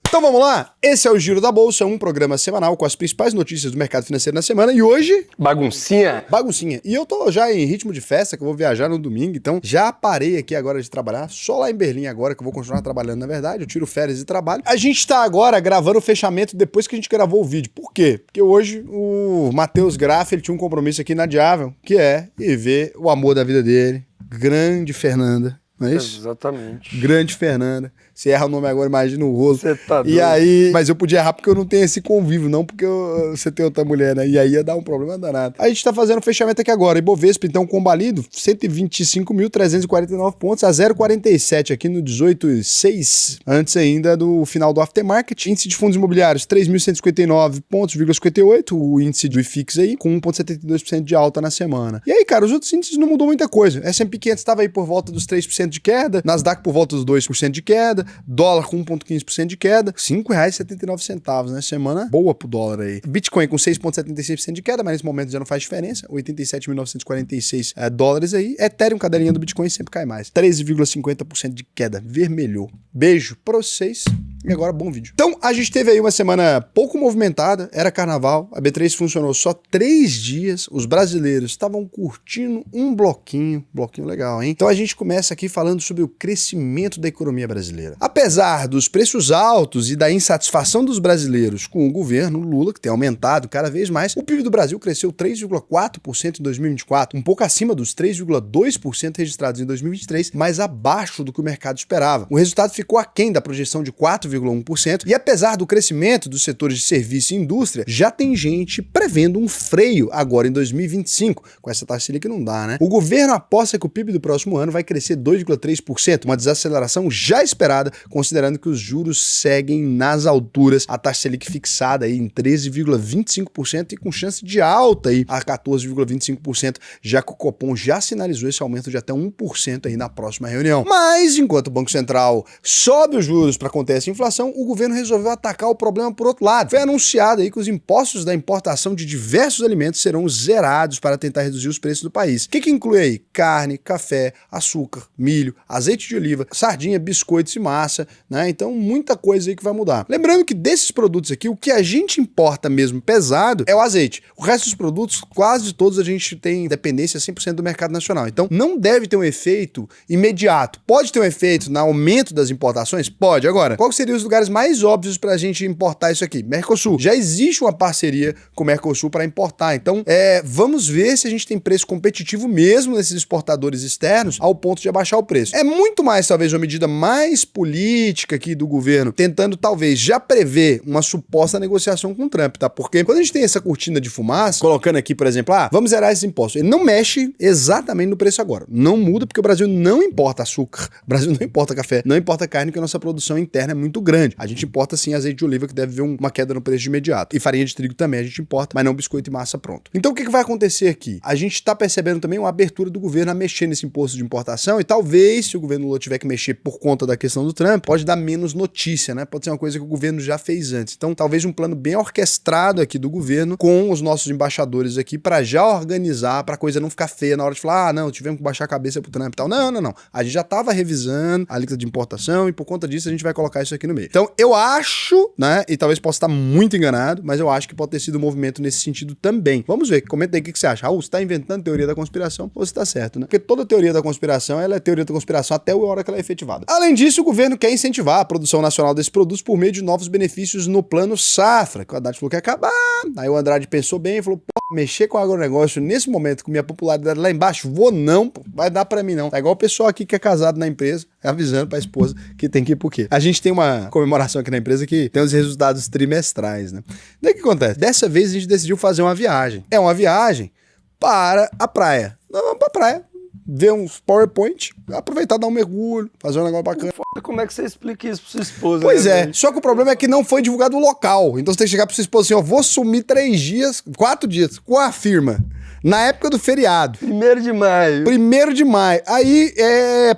Então vamos lá? Esse é o Giro da Bolsa, um programa semanal com as principais notícias do mercado financeiro na semana. E hoje... Baguncinha? Baguncinha. E eu tô já em ritmo de festa, que eu vou viajar no domingo, então já parei aqui agora de trabalhar, só lá em Berlim agora, que eu vou continuar trabalhando, na verdade. Eu tiro férias e trabalho. A gente tá agora gravando o fechamento depois que a gente gravou o vídeo. Por quê? Porque hoje o Matheus Graff, ele tinha um compromisso aqui inadiável, que é ir ver o amor da vida dele, grande Fernanda. Não é isso? Exatamente. Grande Fernanda. Se erra o nome agora, imagina o rosto. Você tá doido. E aí... Mas eu podia errar porque eu não tenho esse convívio, não porque você tem outra mulher, né? E aí ia dar um problema danado. A gente tá fazendo o fechamento aqui agora. Ibovespa, então, combalido, 125.349 pontos, a 0,47 aqui no 18,6, antes ainda do final do aftermarket. Índice de fundos imobiliários, 3.159 pontos,58, o índice do IFIX aí, com 1,72% de alta na semana. E aí, cara, os outros índices não mudou muita coisa. S&P 500 estava aí por volta dos 3% de queda, Nasdaq por volta dos 2% de queda, dólar com 1,15% de queda, R$ 5,79, né? Semana boa pro dólar aí. Bitcoin com 6,76% de queda, mas nesse momento já não faz diferença, 87.946 dólares aí. Ethereum, cadelinha do Bitcoin, sempre cai mais. 13,50% de queda, vermelhou. Beijo pra vocês. E agora, bom vídeo. Então, a gente teve aí uma semana pouco movimentada, era carnaval, a B3 funcionou só 3 dias, os brasileiros estavam curtindo um bloquinho legal, hein? Então a gente começa aqui falando sobre o crescimento da economia brasileira. Apesar dos preços altos e da insatisfação dos brasileiros com o governo Lula, que tem aumentado cada vez mais, o PIB do Brasil cresceu 3,4% em 2024, um pouco acima dos 3,2% registrados em 2023, mas abaixo do que o mercado esperava. O resultado ficou aquém da projeção de 4,1%, e apesar do crescimento dos setores de serviço e indústria, já tem gente prevendo um freio agora em 2025. Com essa taxa Selic não dá, né? O governo aposta que o PIB do próximo ano vai crescer 2,3%, uma desaceleração já esperada, considerando que os juros seguem nas alturas, a taxa Selic fixada aí em 13,25% e com chance de alta aí a 14,25%, já que o Copom já sinalizou esse aumento de até 1% aí na próxima reunião. Mas, enquanto o Banco Central sobe os juros para conter essa inflação, o governo resolveu atacar o problema por outro lado. Foi anunciado aí que os impostos da importação de diversos alimentos serão zerados para tentar reduzir os preços do país. O que inclui aí? Carne, café, açúcar, milho, azeite de oliva, sardinha, biscoitos e massa, né? Então, muita coisa aí que vai mudar. Lembrando que desses produtos aqui, o que a gente importa mesmo pesado é o azeite. O resto dos produtos, quase todos a gente tem dependência 100% do mercado nacional. Então, não deve ter um efeito imediato. Pode ter um efeito no aumento das importações? Pode. Agora, qual seriam os lugares mais óbvios para a gente importar isso aqui? Mercosul. Já existe uma parceria com o Mercosul para importar. Então, vamos ver se a gente tem preço competitivo mesmo nesses exportadores externos ao ponto de abaixar o preço. É muito mais, talvez, uma medida mais política aqui do governo, tentando, talvez, já prever uma suposta negociação com o Trump, tá? Porque quando a gente tem essa cortina de fumaça, colocando aqui, por exemplo, vamos zerar esses impostos. Ele não mexe exatamente no preço agora. Não muda porque o Brasil não importa açúcar, o Brasil não importa café, não importa carne, porque a nossa produção interna é muito grande. A gente importa sim azeite de oliva, que deve ver uma queda no preço de imediato. E farinha de trigo também a gente importa, mas não biscoito e massa pronto. Então o que vai acontecer aqui? A gente tá percebendo também uma abertura do governo a mexer nesse imposto de importação e talvez, se o governo Lula tiver que mexer por conta da questão do Trump, pode dar menos notícia, né? Pode ser uma coisa que o governo já fez antes. Então talvez um plano bem orquestrado aqui do governo com os nossos embaixadores aqui para já organizar, pra coisa não ficar feia na hora de falar, não, tivemos que baixar a cabeça pro Trump e tal. Não. A gente já tava revisando a alíquota de importação e por conta disso a gente vai colocar isso aqui no meio. Então eu acho, né, e talvez possa estar muito enganado, mas eu acho que pode ter sido um movimento nesse sentido também. Vamos ver, comenta aí o que você acha. Raul, você tá inventando teoria da conspiração ou você tá certo, né? Porque toda teoria da conspiração, ela é teoria da conspiração até a hora que ela é efetivada. Além disso, o governo quer incentivar a produção nacional desses produtos por meio de novos benefícios no plano safra, que o Haddad falou que ia acabar. Aí o Andrade pensou bem e falou, mexer com agronegócio nesse momento, com minha popularidade lá embaixo, vai dar pra mim não. É igual o pessoal aqui que é casado na empresa, avisando pra esposa que tem que ir por quê. A gente tem uma comemoração aqui na empresa que tem os resultados trimestrais, né? Daí o que acontece? Dessa vez a gente decidiu fazer uma viagem. É uma viagem para a praia. Nós vamos pra praia, ver uns PowerPoint, aproveitar, dar um mergulho, fazer um negócio bacana. Como é que você explica isso pra sua esposa? Pois né, é, velho? só que o problema é que não foi divulgado o local. Então você tem que chegar pra sua esposa assim, ó, vou sumir 4 dias, com a firma. Na época do feriado. 1º de maio. 1º de maio. Aí,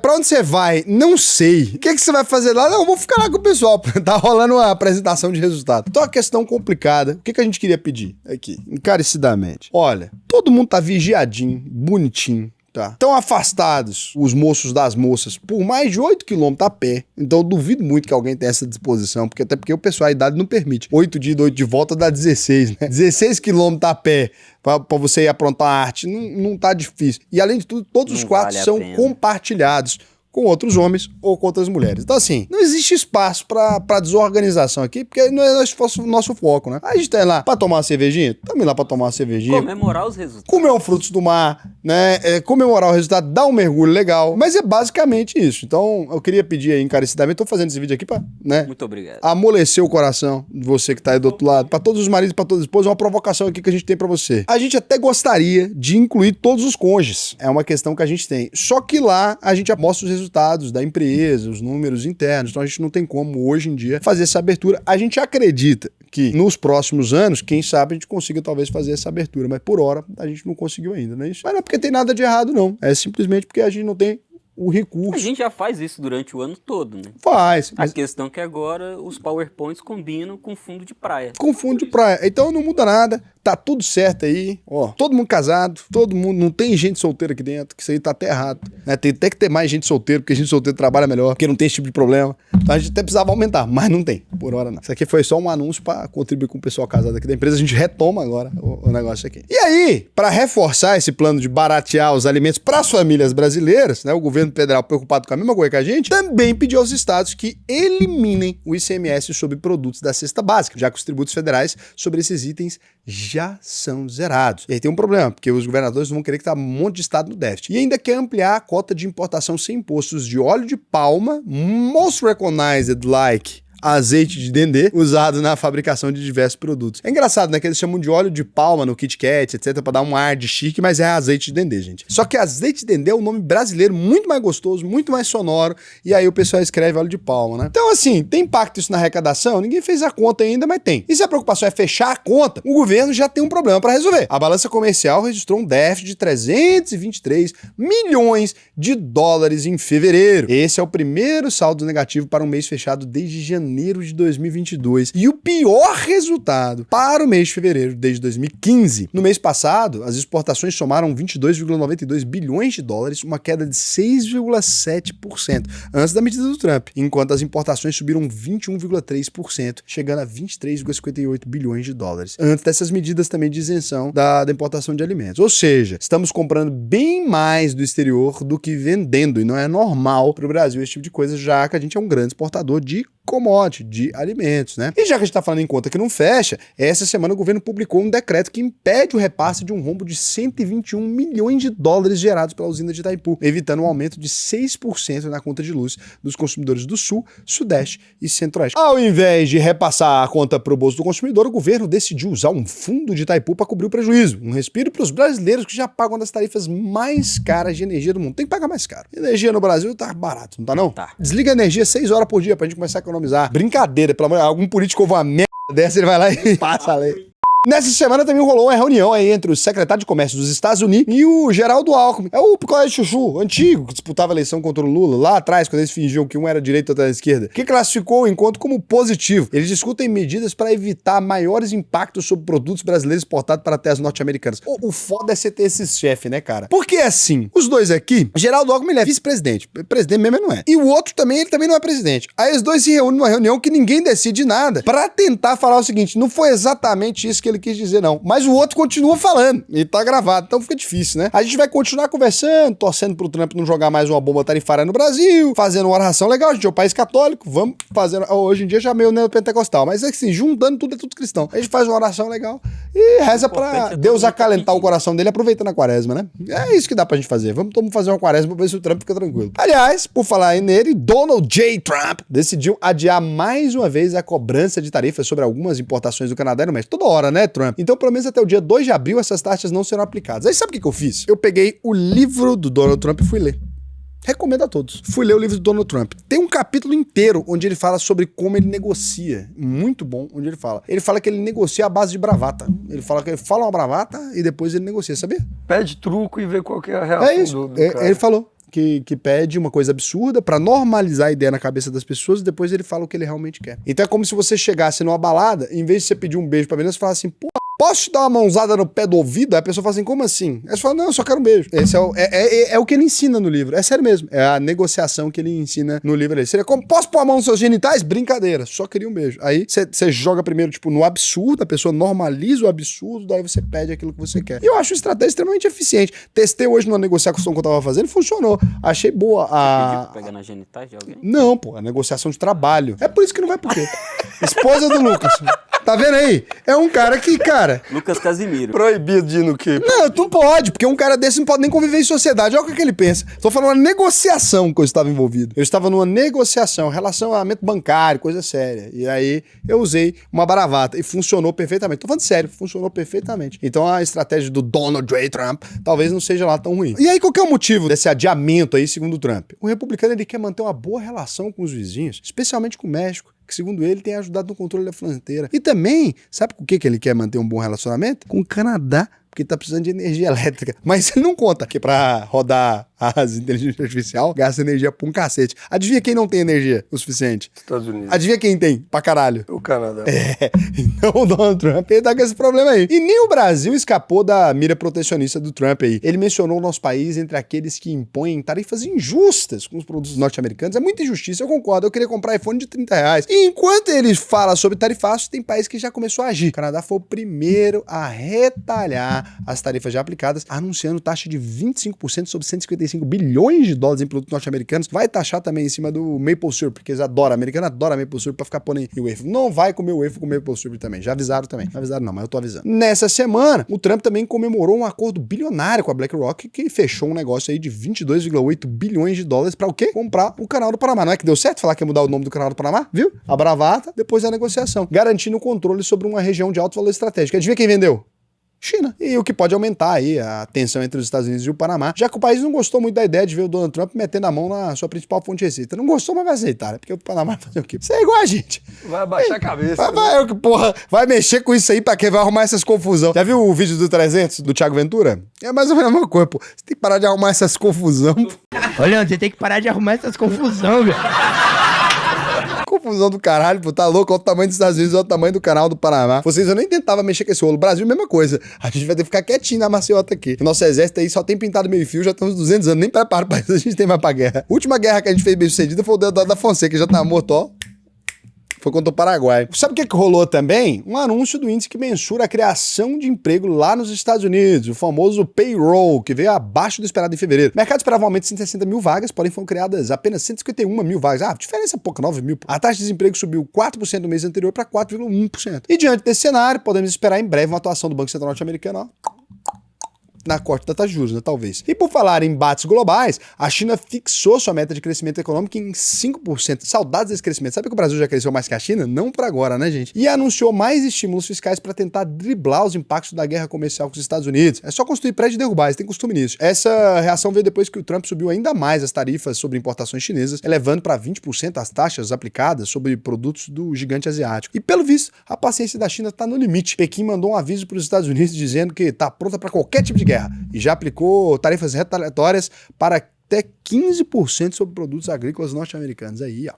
pra onde você vai? Não sei. O que você vai fazer lá? Não, eu vou ficar lá com o pessoal. Tá rolando uma apresentação de resultado. Então, a questão complicada. O que a gente queria pedir aqui? Encarecidamente. Olha, todo mundo tá vigiadinho, bonitinho, Tá. Estão afastados os moços das moças por mais de 8 quilômetros a pé. Então eu duvido muito que alguém tenha essa disposição, porque até porque o pessoal, a idade não permite. 8 de ida, 8 de volta dá 16, né? 16 quilômetros a pé pra você ir aprontar arte, não tá difícil. E além de tudo, todos os quartos são compartilhados com outros homens ou com outras mulheres. Então, assim, não existe espaço pra desorganização aqui, porque não é o nosso foco, né? A gente tá lá pra tomar uma cervejinha, estamos lá pra tomar uma cervejinha. Comemorar os resultados. Comer um frutos do mar, né? Comemorar o resultado, dar um mergulho legal. Mas é basicamente isso. Então, eu queria pedir aí encarecidamente, tô fazendo esse vídeo aqui pra, né? Muito obrigado. Amolecer o coração de você que tá aí do outro lado. Pra todos os maridos, pra todas as esposas, uma provocação aqui que a gente tem pra você. A gente até gostaria de incluir todos os cônjuges. É uma questão que a gente tem. Só que lá a gente mostra os resultados da empresa, os números internos. Então a gente não tem como hoje em dia fazer essa abertura. A gente acredita que nos próximos anos, quem sabe a gente consiga talvez fazer essa abertura, mas por hora a gente não conseguiu ainda, não é isso? Mas não é porque tem nada de errado, não. É simplesmente porque a gente não tem o recurso. A gente já faz isso durante o ano todo, né? Faz. A questão é que agora os PowerPoints combinam com fundo de praia. Com fundo de praia. Então não muda nada. Tá tudo certo aí, ó. Todo mundo casado, todo mundo. Não tem gente solteira aqui dentro, que isso aí tá até errado. Né? Tem até que ter mais gente solteira, porque gente solteira trabalha melhor, porque não tem esse tipo de problema. Então a gente até precisava aumentar, mas não tem. Por hora não. Isso aqui foi só um anúncio pra contribuir com o pessoal casado aqui da empresa. A gente retoma agora o negócio aqui. E aí, pra reforçar esse plano de baratear os alimentos pras famílias brasileiras, né? O governo federal, preocupado com a mesma coisa que a gente, também pediu aos estados que eliminem o ICMS sobre produtos da cesta básica, já que os tributos federais sobre esses itens já são zerados. E aí tem um problema, porque os governadores vão querer que tá um monte de estado no déficit. E ainda quer ampliar a cota de importação sem impostos de óleo de palma, most recognized like azeite de dendê, usado na fabricação de diversos produtos. É engraçado, né, que eles chamam de óleo de palma no Kit Kat, etc, pra dar um ar de chique, mas é azeite de dendê, gente. Só que azeite de dendê é um nome brasileiro muito mais gostoso, muito mais sonoro, e aí o pessoal escreve óleo de palma, né? Então, assim, tem impacto isso na arrecadação? Ninguém fez a conta ainda, mas tem. E se a preocupação é fechar a conta, o governo já tem um problema pra resolver. A balança comercial registrou um déficit de 323 milhões de dólares em fevereiro. Esse é o primeiro saldo negativo para um mês fechado desde janeiro de 2022 e o pior resultado para o mês de fevereiro desde 2015. No mês passado, as exportações somaram 22,92 bilhões de dólares, uma queda de 6,7% antes da medida do Trump, enquanto as importações subiram 21,3%, chegando a 23,58 bilhões de dólares, antes dessas medidas também de isenção da importação de alimentos. Ou seja, estamos comprando bem mais do exterior do que vendendo, e não é normal para o Brasil esse tipo de coisa, já que a gente é um grande exportador de commodity, de alimentos, né? E já que a gente tá falando em conta que não fecha, essa semana o governo publicou um decreto que impede o repasse de um rombo de 121 milhões de dólares gerados pela usina de Itaipu, evitando um aumento de 6% na conta de luz dos consumidores do Sul, Sudeste e Centro-Oeste. Ao invés de repassar a conta pro bolso do consumidor, o governo decidiu usar um fundo de Itaipu para cobrir o prejuízo. Um respiro para os brasileiros que já pagam uma das tarifas mais caras de energia do mundo. Tem que pagar mais caro. Energia no Brasil tá barato, não tá não? Tá. Desliga a energia 6 horas por dia pra gente começar a economizar. Brincadeira, pelo amor de Deus. Algum político ouve uma merda dessa, ele vai lá e passa a lei. Nessa semana também rolou uma reunião aí entre o secretário de Comércio dos Estados Unidos e o Geraldo Alckmin. É o picolé de chuchu, antigo, que disputava a eleição contra o Lula, lá atrás, quando eles fingiam que um era direita e outro era esquerda, que classificou o encontro como positivo. Eles discutem medidas para evitar maiores impactos sobre produtos brasileiros exportados para terras norte-americanas. O foda é você ter esse chefe, né, cara? Porque assim, os dois aqui, Geraldo Alckmin ele é vice-presidente. Presidente mesmo ele não é. E o outro também, ele também não é presidente. Aí os dois se reúnem numa reunião que ninguém decide nada, para tentar falar o seguinte, não foi exatamente isso que ele quis dizer, não. Mas o outro continua falando. E tá gravado. Então fica difícil, né? A gente vai continuar conversando, torcendo pro Trump não jogar mais uma bomba tarifária no Brasil, fazendo uma oração legal. A gente é um país católico. Vamos fazendo... Hoje em dia já meio neopentecostal. Mas assim, juntando tudo é tudo cristão. A gente faz uma oração legal e reza pra Deus acalentar o coração dele, aproveitando a quaresma, né? É isso que dá pra gente fazer. Vamos todo mundo fazer uma quaresma pra ver se o Trump fica tranquilo. Aliás, por falar aí nele, Donald J. Trump decidiu adiar mais uma vez a cobrança de tarifas sobre algumas importações do Canadá e do México. Toda hora, né, Trump? Então, pelo menos até o dia 2 de abril, essas taxas não serão aplicadas. Aí sabe o que eu fiz? Eu peguei o livro do Donald Trump e fui ler. Recomendo a todos. Fui ler o livro do Donald Trump. Tem um capítulo inteiro onde ele fala sobre como ele negocia. Muito bom, onde ele fala. Ele fala que ele negocia à base de bravata. Ele fala que ele fala uma bravata e depois ele negocia, sabia? Pede truco e vê qual que é a reação É isso. do cara. Ele falou que pede uma coisa absurda pra normalizar a ideia na cabeça das pessoas e depois ele fala o que ele realmente quer. Então é como se você chegasse numa balada, em vez de você pedir um beijo pra menina, você fala assim, pô, posso te dar uma mãozada no pé do ouvido? Aí a pessoa fala assim, como assim? Aí você fala, não, eu só quero um beijo. Esse é o que ele ensina no livro. É sério mesmo. É a negociação que ele ensina no livro ali. Seria como, posso pôr a mão nos seus genitais? Brincadeira, só queria um beijo. Aí você joga primeiro, tipo, no absurdo, a pessoa normaliza o absurdo, daí você pede aquilo que você quer. E eu acho uma estratégia extremamente eficiente. Testei hoje numa negociação que eu tava fazendo, funcionou. Achei boa a... Pediu pra pegar nas genitais de alguém? Não, pô, a negociação de trabalho. É por isso que não vai por quê. Esposa do Lucas. Tá vendo aí? É um cara que, cara... Lucas Casimiro. Proibido de ir no quê? Não, tu não pode, porque um cara desse não pode nem conviver em sociedade. Olha o que ele pensa. Tô falando uma negociação que eu estava envolvido. Eu estava numa negociação, relacionamento bancário, coisa séria. E aí eu usei uma bravata e funcionou perfeitamente. Tô falando sério, funcionou perfeitamente. Então a estratégia do Donald J. Trump talvez não seja lá tão ruim. E aí qual que é o motivo desse adiamento aí, segundo o Trump? O republicano ele quer manter uma boa relação com os vizinhos, especialmente com o México, que segundo ele tem ajudado no controle da fronteira. E também, sabe com o que ele quer manter um bom relacionamento? Com o Canadá, porque tá precisando de energia elétrica. Mas ele não conta que pra rodar as inteligências artificiais gasta energia pra um cacete. Adivinha quem não tem energia o suficiente? Estados Unidos. Adivinha quem tem pra caralho? O Canadá. Então o Donald Trump ele tá com esse problema aí. E nem o Brasil escapou da mira protecionista do Trump aí. Ele mencionou o nosso país entre aqueles que impõem tarifas injustas com os produtos norte-americanos. É muita injustiça, eu concordo. Eu queria comprar iPhone de R$30. E enquanto ele fala sobre tarifaços, tem país que já começou a agir. O Canadá foi o primeiro a retalhar as tarifas já aplicadas, anunciando taxa de 25% sobre 155 bilhões de dólares em produtos norte-americanos. Vai taxar também em cima do maple syrup, porque eles adoram, americano adora maple syrup pra ficar pondo em waffle. Não vai comer waffle com maple syrup também. Já avisaram também. Não avisaram não, mas eu tô avisando. Nessa semana, o Trump também comemorou um acordo bilionário com a BlackRock, que fechou um negócio aí de 22,8 bilhões de dólares pra o quê? Comprar o canal do Panamá. Não é que deu certo falar que ia mudar o nome do canal do Panamá? Viu? A bravata, depois da negociação. Garantindo o controle sobre uma região de alto valor estratégico. Adivinha quem vendeu? China. E o que pode aumentar aí a tensão entre os Estados Unidos e o Panamá, já que o país não gostou muito da ideia de ver o Donald Trump metendo a mão na sua principal fonte de receita. Não gostou, mas vai aceitar, né? Porque o Panamá vai fazer o quê? Isso é igual a gente. Vai abaixar a cabeça. Vai mexer com isso aí pra quê? Vai arrumar essas confusão. Já viu o vídeo do 300, do Thiago Ventura? É mais ou menos a mesma coisa, pô. Você tem que parar de arrumar essas confusão. Ô, Leandro, você tem que parar de arrumar essas confusão, velho. Confusão do caralho, pô, tá louco? Olha o tamanho dos Estados Unidos, olha o tamanho do canal do Panamá. Vocês, eu nem tentava mexer com esse rolo. Brasil, mesma coisa. A gente vai ter que ficar quietinho na maciota aqui. O nosso exército aí só tem pintado meio fio, já estamos 200 anos, nem preparo pra isso, a gente tem mais pra guerra. A última guerra que a gente fez bem sucedida foi o Deodoro da Fonseca, que já tá morto, ó. Foi contra o Paraguai. Sabe o que rolou também? Um anúncio do índice que mensura a criação de emprego lá nos Estados Unidos, o famoso payroll, que veio abaixo do esperado em fevereiro. O mercado esperava um aumento de 160 mil vagas, porém foram criadas apenas 151 mil vagas. Ah, diferença pouca, 9 mil. A taxa de desemprego subiu 4% no mês anterior para 4,1%. E diante desse cenário, podemos esperar em breve uma atuação do Banco Central norte-americano, ó, na corte da taxa de juros, né, talvez. E por falar em embates globais, a China fixou sua meta de crescimento econômico em 5%. Saudades desse crescimento. Sabe que o Brasil já cresceu mais que a China? Não por agora, né, gente? E anunciou mais estímulos fiscais para tentar driblar os impactos da guerra comercial com os Estados Unidos. É só construir prédio e derrubar, eles têm costume nisso. Essa reação veio depois que o Trump subiu ainda mais as tarifas sobre importações chinesas, elevando para 20% as taxas aplicadas sobre produtos do gigante asiático. E pelo visto, a paciência da China está no limite. Pequim mandou um aviso para os Estados Unidos dizendo que está pronta para qualquer tipo de guerra e já aplicou tarifas retaliatórias para até 15% sobre produtos agrícolas norte-americanos. Aí, ó.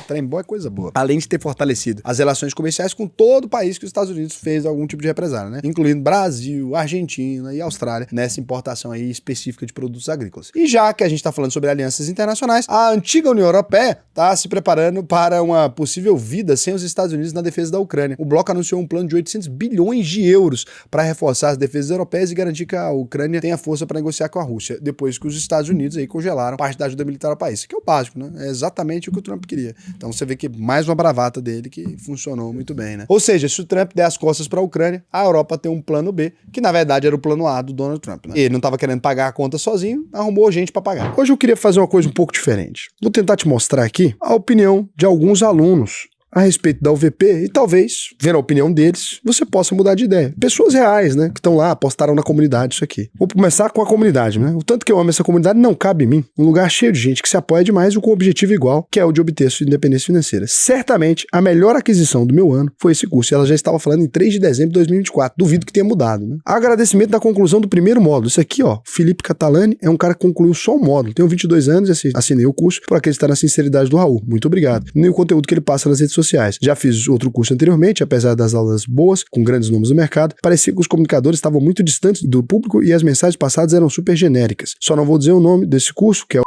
Trem bom é coisa boa. Além de ter fortalecido as relações comerciais com todo o país que os Estados Unidos fez algum tipo de represália, né? Incluindo Brasil, Argentina e Austrália, nessa importação aí específica de produtos agrícolas. E já que a gente tá falando sobre alianças internacionais, a antiga União Europeia tá se preparando para uma possível vida sem os Estados Unidos na defesa da Ucrânia. O bloco anunciou um plano de 800 bilhões de euros para reforçar as defesas europeias e garantir que a Ucrânia tenha força para negociar com a Rússia, depois que os Estados Unidos aí congelaram parte da ajuda militar ao país. Isso que é o básico, né? É exatamente o que o Trump queria. Então você vê que mais uma bravata dele que funcionou muito bem, né? Ou seja, se o Trump der as costas para a Ucrânia, a Europa tem um plano B, que na verdade era o plano A do Donald Trump, né? Ele não estava querendo pagar a conta sozinho, arrumou gente para pagar. Hoje eu queria fazer uma coisa um pouco diferente. Vou tentar te mostrar aqui a opinião de alguns alunos a respeito da UVP e talvez, vendo a opinião deles, você possa mudar de ideia. Pessoas reais, né, que estão lá, postaram na comunidade isso aqui. Vou começar com a comunidade, né? O tanto que eu amo essa comunidade não cabe em mim. Um lugar cheio de gente que se apoia demais e com um objetivo igual, que é o de obter sua independência financeira. Certamente, a melhor aquisição do meu ano foi esse curso. E ela já estava falando em 3 de dezembro de 2024. Duvido que tenha mudado, né? Agradecimento da conclusão do primeiro módulo. Isso aqui, ó, Felipe Catalani é um cara que concluiu só o módulo. Tenho 22 anos e assinei o curso por acreditar na sinceridade do Raul. Muito obrigado. E o conteúdo que ele passa nas redes sociais. Já fiz outro curso anteriormente, apesar das aulas boas, com grandes nomes do mercado, parecia que os comunicadores estavam muito distantes do público e as mensagens passadas eram super genéricas. Só não vou dizer o nome desse curso, que é o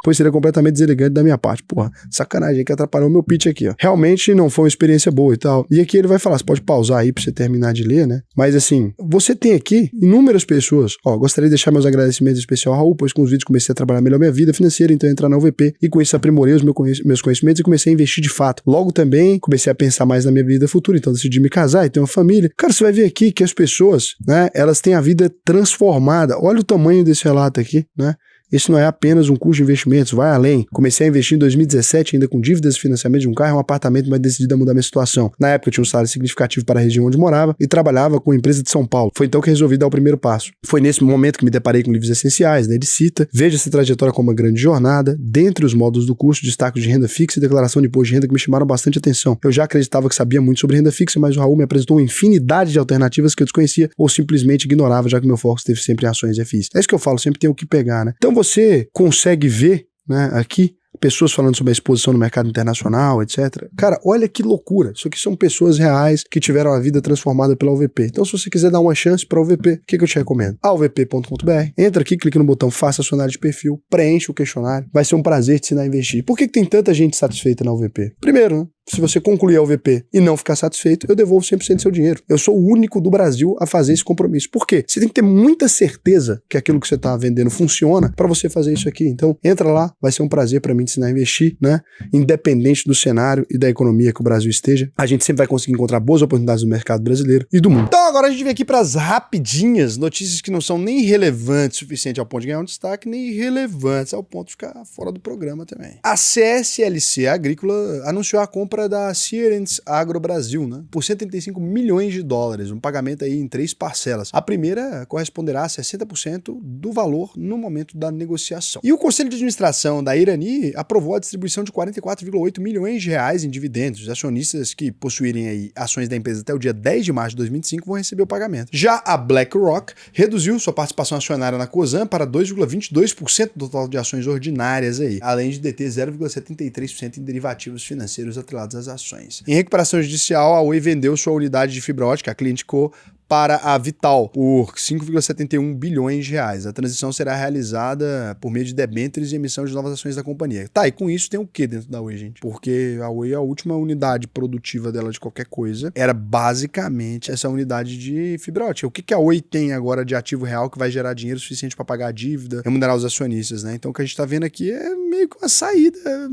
pois seria completamente deselegante da minha parte. Porra, sacanagem que atrapalhou meu pitch aqui, ó. Realmente não foi uma experiência boa e tal. E aqui ele vai falar, você pode pausar aí pra você terminar de ler, né? Mas assim, você tem aqui inúmeras pessoas. Ó, gostaria de deixar meus agradecimentos especial ao Raul, pois com os vídeos comecei a trabalhar melhor minha vida financeira, então entrar na UVP e com isso aprimorei os meus conhecimentos e comecei a investir de fato. Logo também comecei a pensar mais na minha vida futura, então decidi me casar e ter uma família. Cara, você vai ver aqui que as pessoas, né, elas têm a vida transformada. Olha o tamanho desse relato aqui, né? Esse não é apenas um curso de investimentos, vai além. Comecei a investir em 2017, ainda com dívidas e financiamento de um carro e um apartamento, mas decidi mudar minha situação. Na época eu tinha um salário significativo para a região onde morava e trabalhava com uma empresa de São Paulo. Foi então que resolvi dar o primeiro passo. Foi nesse momento que me deparei com livros essenciais, né? Ele cita, veja essa trajetória como uma grande jornada. Dentre os módulos do curso, destaco de renda fixa e declaração de imposto de renda que me chamaram bastante atenção. Eu já acreditava que sabia muito sobre renda fixa, mas o Raul me apresentou uma infinidade de alternativas que eu desconhecia ou simplesmente ignorava, já que meu foco esteve sempre em ações e FIIs. É isso que eu falo, sempre tem o que pegar, né? Então você consegue ver, né, aqui, pessoas falando sobre a exposição no mercado internacional, etc. Cara, olha que loucura. Isso aqui são pessoas reais que tiveram a vida transformada pela UVP. Então, se você quiser dar uma chance para a UVP, o que eu te recomendo? auvp.com.br. Entra aqui, clica no botão Faça sua análise de perfil, preenche o questionário. Vai ser um prazer te ensinar a investir. Por que tem tanta gente satisfeita na UVP? Primeiro, né? Se você concluir a UVP e não ficar satisfeito, eu devolvo 100% do seu dinheiro. Eu sou o único do Brasil a fazer esse compromisso. Por quê? Você tem que ter muita certeza que aquilo que você está vendendo funciona para você fazer isso aqui. Então, entra lá, vai ser um prazer para mim te ensinar a investir, né? Independente do cenário e da economia que o Brasil esteja, a gente sempre vai conseguir encontrar boas oportunidades no mercado brasileiro e do mundo. Então, agora a gente vem aqui para as rapidinhas, notícias que não são nem relevantes o suficiente ao ponto de ganhar um destaque, nem irrelevantes ao ponto de ficar fora do programa também. A CSLC Agrícola anunciou a compra da Sierentz Agro Brasil, né, por 135 milhões de dólares, um pagamento aí em 3 parcelas. A primeira corresponderá a 60% do valor no momento da negociação. E o Conselho de Administração da Irani aprovou a distribuição de 44,8 milhões de reais em dividendos. Os acionistas que possuírem aí ações da empresa até o dia 10 de março de 2025 vão receber o pagamento. Já a BlackRock reduziu sua participação acionária na Cosan para 2,22% do total de ações ordinárias aí, além de deter 0,73% em derivativos financeiros atrelados às ações. Em recuperação judicial, a Oi vendeu sua unidade de fibra ótica, a ClientCo, para a Vital por 5,71 bilhões de reais. A transição será realizada por meio de debêntures e emissão de novas ações da companhia. Tá, e com isso tem o que dentro da Oi, gente? Porque a Oi, a última unidade produtiva dela de qualquer coisa, era basicamente essa unidade de fibra ótica. O que a Oi tem agora de ativo real que vai gerar dinheiro suficiente para pagar a dívida, remunerar os acionistas, né? Então o que a gente tá vendo aqui é meio que uma saída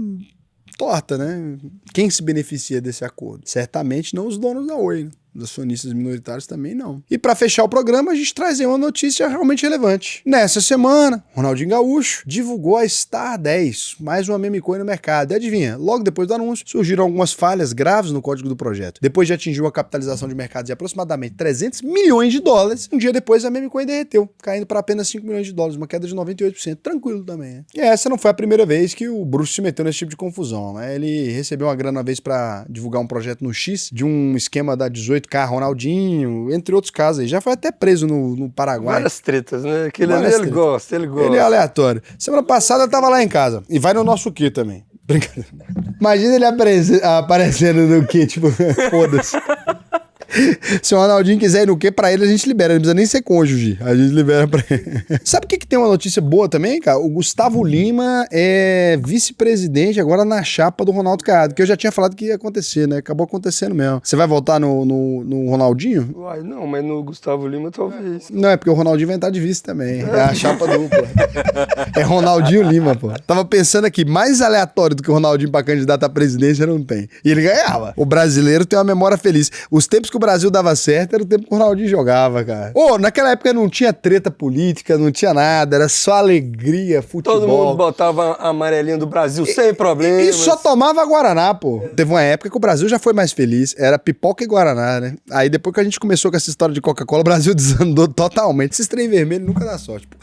torta, né? Quem se beneficia desse acordo? Certamente não os donos da Oi, né? Os acionistas minoritários também não. E para fechar o programa, a gente traz aí uma notícia realmente relevante. Nessa semana, Ronaldinho Gaúcho divulgou a Star 10, mais uma meme coin no mercado. E adivinha, logo depois do anúncio, surgiram algumas falhas graves no código do projeto. Depois de atingir uma capitalização de mercado de aproximadamente 300 milhões de dólares, um dia depois a meme coin derreteu, caindo para apenas 5 milhões de dólares, uma queda de 98%. Tranquilo também, né? E essa não foi a primeira vez que o Bruce se meteu nesse tipo de confusão, né? Ele recebeu uma grana uma vez para divulgar um projeto no X, de um esquema da 18K, Ronaldinho, entre outros casos aí. Já foi até preso no Paraguai. Várias tretas, né? Aquele ali ele gosta. Ele é aleatório. Semana passada eu tava lá em casa. E vai no nosso quê também. Brincadeira. Imagina ele aparecendo no quê, tipo, foda-se. Se o Ronaldinho quiser ir no quê, pra ele a gente libera. Não precisa nem ser cônjuge. A gente libera pra ele. Sabe o que tem uma notícia boa também, cara? O Gustavo Lima é vice-presidente agora na chapa do Ronaldo Caiado, que eu já tinha falado que ia acontecer, né? Acabou acontecendo mesmo. Você vai votar no Ronaldinho? Uai, não, mas no Gustavo Lima talvez. Não, é porque o Ronaldinho vai entrar de vice também. É a chapa dupla. É Ronaldinho Lima, pô. Tava pensando aqui, mais aleatório do que o Ronaldinho pra candidato à presidência não tem. E ele ganhava. O brasileiro tem uma memória feliz. Os tempos que o Brasil dava certo era o tempo que o Ronaldinho jogava, cara. Naquela época não tinha treta política, não tinha nada, era só alegria, futebol. Todo mundo botava a amarelinha do Brasil sem problema. E só tomava Guaraná, pô. Teve uma época que o Brasil já foi mais feliz, era pipoca e Guaraná, né? Aí depois que a gente começou com essa história de Coca-Cola, o Brasil desandou totalmente. Esses trem vermelho nunca dá sorte, pô.